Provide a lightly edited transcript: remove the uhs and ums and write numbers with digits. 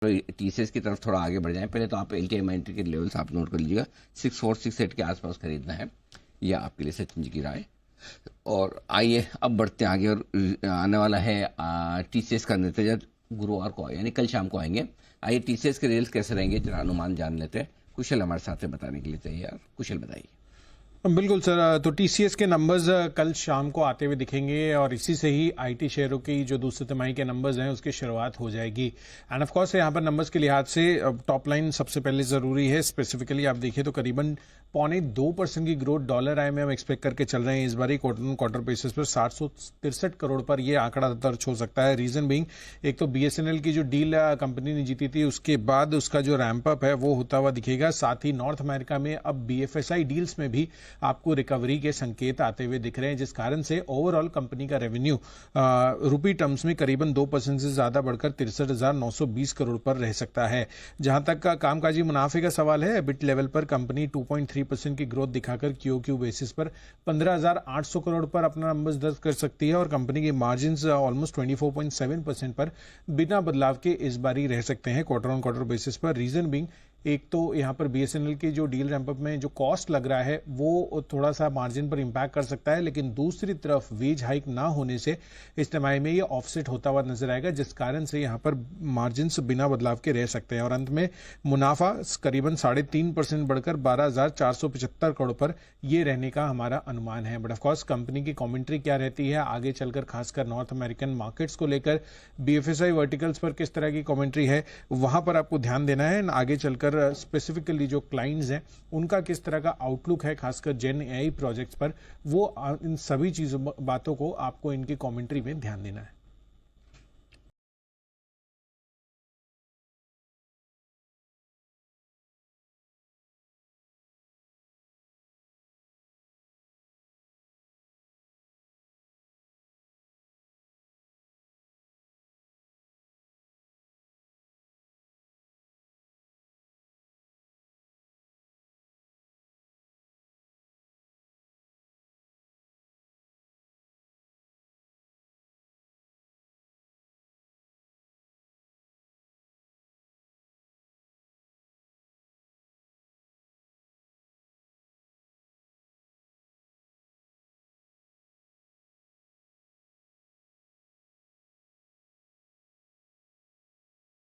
TCS की तरफ थोड़ा आगे बढ़ जाएं, पहले तो आप एलटीआई एंट्री के लेवल्स आप नोट कर लीजिएगा। 6468 के आसपास खरीदना है, यह आपके लिए सचिन जी की राय। और आइए अब बढ़ते हैं आगे, और आने वाला है टीसीएस का नतीजा गुरुवार को, यानी कल शाम को आएंगे। आइए टीसीएस के रिजल्ट कैसे रहेंगे जरा अनुमान जान लेते हैं। कुशल हमारे साथ है बताने के लिए तैयार। कुशल बताइए। बिल्कुल सर, तो टीसीएस के नंबर्स कल शाम को आते हुए दिखेंगे और इसी से ही आईटी शेयरों की जो दूसरी तिमाही के नंबर्स हैं उसकी शुरुआत हो जाएगी। एंड ऑफ कोर्स यहाँ पर नंबर्स के लिहाज से टॉप लाइन सबसे पहले जरूरी है। स्पेसिफिकली आप देखिए तो करीबन 2.25% की ग्रोथ डॉलर आई में हम एक्सपेक्ट करके चल रहे हैं इस बार क्वार्टर बेसिस पर 763 करोड़ पर यह आंकड़ा दर्ज हो सकता है। रीजन बीइंग, एक तो बीएसएनएल की जो डील कंपनी ने जीती थी उसके बाद उसका जो रैंप अप है वो होता हुआ दिखेगा। साथ ही नॉर्थ अमेरिका में अब बीएफएसआई डील्स में भी आपको रिकवरी के संकेत आते हुए दिख रहे हैं, जिस कारण से ओवरऑल कंपनी का रेवेन्यू रुपी टर्म्स में करीबन 2% से ज्यादा बढ़कर 63,920 करोड़ पर रह सकता है। जहां तक का कामकाजी मुनाफे का सवाल है, एबिट लेवल पर कंपनी 2.3% की ग्रोथ दिखाकर क्यूओक्यू बेसिस पर 15,800 करोड़ पर अपना नंबर्स दर्ज कर सकती है और कंपनी की मार्जिन ऑलमोस्ट 24.7% पर बिना बदलाव के इस बार ही रह सकते हैं क्वार्टर ऑन क्वार्टर बेसिस पर। रीजन बीइंग, एक तो यहां पर बीएसएनएल की जो डील रैंपअप में जो कॉस्ट लग रहा है वो थोड़ा सा मार्जिन पर इंपैक्ट कर सकता है, लेकिन दूसरी तरफ वेज हाइक ना होने से इस तिमाही में ये ऑफसेट होता हुआ नजर आएगा, जिस कारण से यहां पर मार्जिन बिना बदलाव के रह सकते हैं। और अंत में मुनाफा करीबन 3.5% बढ़कर 12,475 करोड़ पर यह रहने का हमारा अनुमान है। बट ऑफकोर्स कंपनी की कमेंट्री क्या रहती है आगे चलकर, खासकर नॉर्थ अमेरिकन मार्केट्स को लेकर, बीएफएसआई वर्टिकल्स पर किस तरह की कमेंट्री है वहां पर आपको ध्यान देना है। आगे चलकर स्पेसिफिकली जो क्लाइंट्स हैं उनका किस तरह का आउटलुक है, खासकर जेन एआई प्रोजेक्ट्स पर, वो इन सभी चीजों बातों को आपको इनकी कमेंट्री में ध्यान देना है।